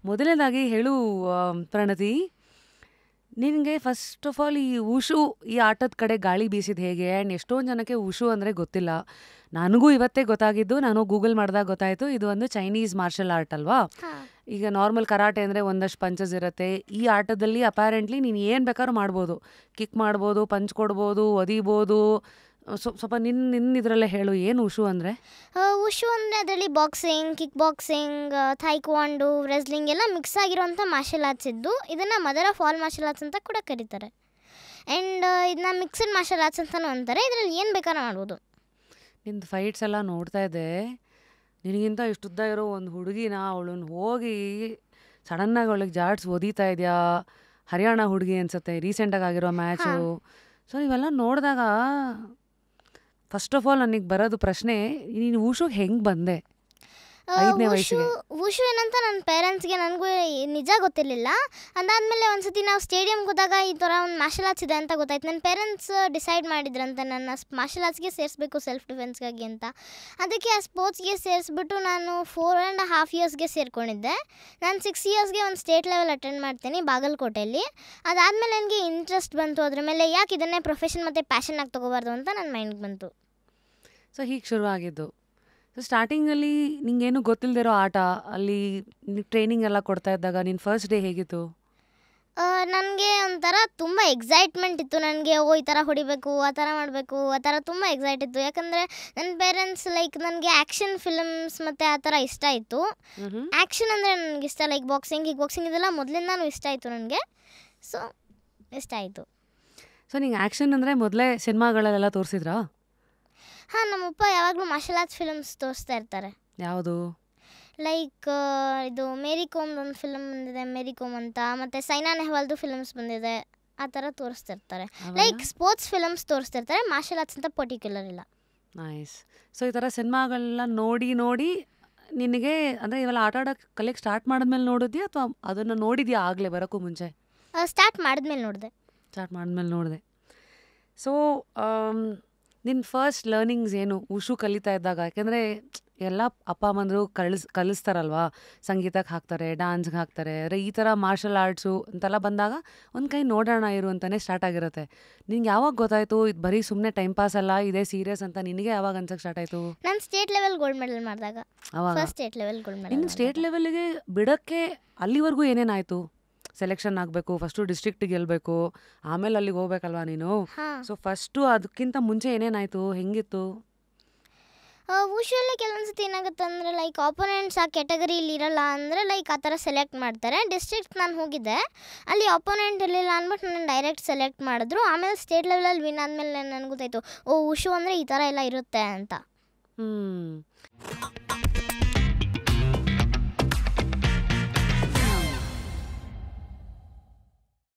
ಮೊದಲನೇದಾಗಿ ಹೇಳು ಪ್ರಣತಿ, ನಿನಗೆ ಫಸ್ಟ್ ಆಫ್ ಆಲ್ ಈ ಉಷು ಈ ಆಟದ ಕಡೆ ಗಾಳಿ ಬೀಸಿದ ಹೇಗೆ? ಆ್ಯಂಡ್ ಎಷ್ಟೊಂದು ಜನಕ್ಕೆ ಉಷು ಅಂದರೆ ಗೊತ್ತಿಲ್ಲ. ನನಗೂ ಇವತ್ತೇ ಗೊತ್ತಾಗಿದ್ದು, ನಾನು ಗೂಗಲ್ ಮಾಡಿದಾಗ ಗೊತ್ತಾಯಿತು ಇದು ಒಂದು ಚೈನೀಸ್ ಮಾರ್ಷಲ್ ಆರ್ಟ್ ಅಲ್ವಾ. ಈಗ ನಾರ್ಮಲ್ ಕರಾಟೆ ಅಂದರೆ ಒಂದಷ್ಟು ಪಂಚಸ್ ಇರುತ್ತೆ. ಈ ಆಟದಲ್ಲಿ ಅಪ್ಯಾರೆಂಟ್ಲಿ ನೀನು ಏನು ಬೇಕಾದ್ರೂ ಮಾಡ್ಬೋದು. ಕಿಕ್ ಮಾಡ್ಬೋದು, ಪಂಚ್ ಕೊಡ್ಬೋದು, ಒದಿಬೋದು. ಸ್ವಲ್ಪ ನಿನ್ನ ಇದರಲ್ಲೇ ಹೇಳು, ಏನು ಉಷು ಅಂದರೆ? ಉಷು ಅಂದರೆ ಅದರಲ್ಲಿ ಬಾಕ್ಸಿಂಗ್, ಕಿಕ್ ಬಾಕ್ಸಿಂಗ್, ಥೈಕ್ವಾಂಡು, ರೆಸ್ಲಿಂಗ್ ಎಲ್ಲ ಮಿಕ್ಸ್ ಆಗಿರೋಂಥ ಮಾರ್ಷಲ್ ಆರ್ಟ್ಸ್ ಇದ್ದು ಇದನ್ನು mother of all martial arts ಅಂತ ಕೂಡ ಕರೀತಾರೆ. ಆ್ಯಂಡ್ ಇದನ್ನ ಮಿಕ್ಸ್ಡ್ ಮಾರ್ಷಲ್ ಆರ್ಟ್ಸ್ ಅಂತಲೂ ಅಂತಾರೆ. ಇದರಲ್ಲಿ ಏನು ಬೇಕಾದ್ರೂ ಮಾಡ್ಬೋದು. ನಿಂದು ಫೈಟ್ಸ್ ಎಲ್ಲ ನೋಡ್ತಾ ಇದ್ದೆ. ನಿನಗಿಂತ ಇಷ್ಟುದ್ದ ಇರೋ ಒಂದು ಹುಡುಗಿನ ಅವಳನ್ನ ಹೋಗಿ ಸಡನ್ನಾಗಿ ಅವಳಿಗೆ ಜಾಡ್ಸ್ ಒದೀತಾ ಇದೆಯಾ? ಹರಿಯಾಣ ಹುಡುಗಿ ಅನ್ಸುತ್ತೆ, ರೀಸೆಂಟಾಗಿ ಆಗಿರೋ ಮ್ಯಾಚು. ಸೊ ಇವೆಲ್ಲ ನೋಡಿದಾಗ ಫಸ್ಟ್ ಆಫ್ ಆಲ್ ನನಗೆ ಬರೋದು ಪ್ರಶ್ನೆ, ನೀನು ಉಷುಗೆ ಹೆಂಗೆ ಬಂದೆ 5ನೇ ವಯಸ್ಸಿಗೆ? ಉಷು ಏನಂತ ನನ್ನ ಪೇರೆಂಟ್ಸ್ಗೆ ನನಗೂ ನಿಜ ಗೊತ್ತಿರಲಿಲ್ಲ. ಅದಾದಮೇಲೆ ಒಂದು ಸತಿ ನಾವು ಸ್ಟೇಡಿಯಮ್ಗೆ ಹೋದಾಗ ಈ ಥರ ಒಂದು ಮಾರ್ಷಲ್ ಆರ್ಟ್ಸ್ ಇದೆ ಅಂತ ಗೊತ್ತಾಯ್ತು. ನನ್ನ ಪೇರೆಂಟ್ಸ್ ಡಿಸೈಡ್ ಮಾಡಿದ್ರಂತೆ ನನ್ನ ಮಾರ್ಷಲ್ ಆರ್ಟ್ಸ್ಗೆ ಸೇರಿಸ್ಬೇಕು ಸೆಲ್ಫ್ ಡಿಫೆನ್ಸ್ಗಾಗಿ ಅಂತ. ಅದಕ್ಕೆ ಆ ಸ್ಪೋರ್ಟ್ಸ್ಗೆ ಸೇರಿಸ್ಬಿಟ್ಟು ನಾನು 4.5 ಇಯರ್ಸ್ಗೆ ಸೇರಿಕೊಂಡಿದ್ದೆ. ನಾನು 6 ಇಯರ್ಸ್ಗೆ ಒಂದು ಸ್ಟೇಟ್ ಲೆವೆಲ್ ಅಟೆಂಡ್ ಮಾಡ್ತೀನಿ ಬಾಗಲಕೋಟೆಯಲ್ಲಿ. ಅದಾದಮೇಲೆ ನನಗೆ ಇಂಟ್ರೆಸ್ಟ್ ಬಂತು ಅದ್ರ ಮೇಲೆ, ಯಾಕೆ ಇದನ್ನೇ ಪ್ರೊಫೆಷನ್ ಮತ್ತು ಪ್ಯಾಷನ್ ಆಗಿ ತೊಗೋಬಾರ್ದು ಅಂತ ನನ್ನ ಮೈಂಡ್ಗೆ ಬಂತು. ಸೊ ಹೀಗೆ ಶುರುವಾಗಿದ್ದು. ಸೊ ಸ್ಟಾರ್ಟಿಂಗಲ್ಲಿ ನಿಂಗೇನು ಗೊತ್ತಿಲ್ಲದಿರೋ ಆಟ, ಅಲ್ಲಿ ಟ್ರೈನಿಂಗ್ ಎಲ್ಲ ಕೊಡ್ತಾ ಇದ್ದಾಗ ನಿನ್ನ ಫಸ್ಟ್ ಡೇ ಹೇಗಿತ್ತು? ನನಗೆ ಒಂಥರ ತುಂಬ ಎಕ್ಸೈಟ್ಮೆಂಟ್ ಇತ್ತು. ನನಗೆ ಈ ಥರ ಹೊಡಿಬೇಕು, ಆ ಥರ ಮಾಡಬೇಕು, ಆ ಥರ ತುಂಬ ಎಕ್ಸೈಟ್ ಇತ್ತು. ಯಾಕಂದರೆ ನನ್ನ ಪೇರೆಂಟ್ಸ್ ನನಗೆ ಆ್ಯಕ್ಷನ್ ಫಿಲಮ್ಸ್ ಮತ್ತು ಆ ಥರ ಇಷ್ಟ ಇತ್ತು. ಆ್ಯಕ್ಷನ್ ಅಂದರೆ ನನಗೆ ಇಷ್ಟ, ಬಾಕ್ಸಿಂಗ್, ಕಿಕ್ ಬಾಕ್ಸಿಂಗ್ ಇದೆಲ್ಲ ಮೊದಲಿಂದನೂ ಇಷ್ಟ ಆಯಿತು ನನಗೆ. ಸೊ ಇಷ್ಟ ಆಯಿತು. ಸೊ ನಿಂಗೆ ಆ್ಯಕ್ಷನ್ ಅಂದರೆ ಮೊದಲೇ ಸಿನಿಮಾಗಳಲ್ಲೆಲ್ಲ ತೋರಿಸಿದ್ರಾ? ಹಾಂ, ನಮ್ಮಪ್ಪ ಯಾವಾಗಲೂ ಮಾರ್ಷಲ್ ಆರ್ಟ್ಸ್ ಫಿಲಮ್ಸ್ ತೋರಿಸ್ತಾ ಇರ್ತಾರೆ. ಯಾವುದು? ಇದು ಮೇರಿ ಕೋಮ್ದು ಒಂದು ಫಿಲಮ್ ಬಂದಿದೆ, ಮೇರಿ ಕೋಮ್ ಅಂತ. ಮತ್ತು ಸೈನಾ ನೆಹ್ವಾಲ್ದು ಫಿಲಮ್ಸ್ ಬಂದಿದೆ. ಆ ಥರ ತೋರಿಸ್ತಿರ್ತಾರೆ. ಸ್ಪೋರ್ಟ್ಸ್ ಫಿಲಮ್ಸ್ ತೋರಿಸ್ತಿರ್ತಾರೆ, ಮಾರ್ಷಲ್ ಆರ್ಟ್ಸ್ ಅಂತ ಪರ್ಟಿಕ್ಯುಲರ್ ಇಲ್ಲ. ನೈಸ್. ಸೊ ಈ ಥರ ಸಿನಿಮಾಗಳನ್ನ ನೋಡಿ ನಿನಗೆ ಅಂದರೆ ಇವೆಲ್ಲ ಆಟ ಆಡೋಕ್ಕೆ ಕಲಿಯಕ್ಕೆ ಸ್ಟಾರ್ಟ್ ಮಾಡಿದ್ಮೇಲೆ ನೋಡಿದ್ಯಾ ಅಥವಾ ಅದನ್ನು ನೋಡಿದ್ಯಾ ಆಗಲೇ ಬರೋಕ್ಕೂ ಮುಂಚೆ? ಸ್ಟಾರ್ಟ್ ಮಾಡಿದ್ಮೇಲೆ ನೋಡಿದೆ. ಸೊ ನಿನ್ನ ಫಸ್ಟ್ ಲರ್ನಿಂಗ್ಸ್ ಏನು ಉಷು ಕಲಿತಾ ಇದ್ದಾಗ? ಯಾಕೆಂದರೆ ಎಲ್ಲ ಅಪ್ಪ ಅಮ್ಮಂದರು ಕಲಿಸ್ತಾರಲ್ವಾ, ಸಂಗೀತಕ್ಕೆ ಹಾಕ್ತಾರೆ, ಡ್ಯಾನ್ಸ್ಗೆ ಹಾಕ್ತಾರೆ. ಅಂದರೆ ಈ ಥರ ಮಾರ್ಷಲ್ ಆರ್ಟ್ಸು ಅಂತೆಲ್ಲ ಬಂದಾಗ ಒಂದು ಕೈ ನೋಡೋಣ ಇರು ಅಂತಲೇ ಸ್ಟಾರ್ಟ್ ಆಗಿರುತ್ತೆ. ನಿನ್ಗೆ ಯಾವಾಗ ಗೊತ್ತಾಯಿತು ಇದು ಬರೀ ಸುಮ್ಮನೆ ಟೈಮ್ ಪಾಸ್ ಅಲ್ಲ, ಇದೇ ಸೀರಿಯಸ್ ಅಂತ ನಿನಗೆ ಯಾವಾಗ ಅನ್ಸಕ್ಕೆ ಸ್ಟಾರ್ಟ್ ಆಯಿತು? ನಾನು ಸ್ಟೇಟ್ ಲೆವೆಲ್ ಗೋಲ್ಡ್ ಮೆಡಲ್ ಮಾಡಿದಾಗ. ಅವಾಗ ಸ್ಟೇಟ್ ಲೆವೆಲ್ ಗೋಲ್ಡ್ ಮೆಡಲ್. ಇನ್ನು ಸ್ಟೇಟ್ ಲೆವೆಲ್ಗೆ ಬಿಡೋಕ್ಕೆ ಅಲ್ಲಿವರೆಗೂ ಏನೇನಾಯಿತು? ಸೆಲೆಕ್ಷನ್ ಆಗಬೇಕು, ಫಸ್ಟು ಡಿಸ್ಟ್ರಿಕ್ಟಿಗೆ ಗೆಲ್ಲಬೇಕು, ಆಮೇಲೆ ಅಲ್ಲಿಗೆ ಹೋಗ್ಬೇಕಲ್ವಾ ನೀನು. ಸೊ ಫಸ್ಟು ಅದಕ್ಕಿಂತ ಮುಂಚೆ ಏನೇನಾಯಿತು, ಹೆಂಗಿತ್ತು? ಯೂಶ್ವಲಿ ಕೆಲವೊಂದು ಸತಿ ಏನಾಗುತ್ತೆ ಅಂದರೆ ಆಪೋನೆಂಟ್ಸ್ ಆ ಕ್ಯಾಟಗರಿಲಿ ಇರಲ್ಲ ಅಂದರೆ ಆ ಥರ ಸೆಲೆಕ್ಟ್ ಮಾಡ್ತಾರೆ. ಡಿಸ್ಟ್ರಿಕ್ಟ್ ನಾನು ಹೋಗಿದ್ದೆ, ಅಲ್ಲಿ ಅಪೋನೆಂಟ್ ಇರಲಿಲ್ಲ ಅಂದ್ಬಿಟ್ಟು ನನ್ನ ಡೈರೆಕ್ಟ್ ಸೆಲೆಕ್ಟ್ ಮಾಡಿದ್ರು. ಆಮೇಲೆ ಸ್ಟೇಟ್ ಲೆವೆಲಲ್ಲಿ ವಿನ್ ಆದಮೇಲೆ ನನಗೆ ಗೊತ್ತಾಯಿತು, ಉಷು ಅಂದರೆ ಈ ಥರ ಎಲ್ಲ ಇರುತ್ತೆ ಅಂತ.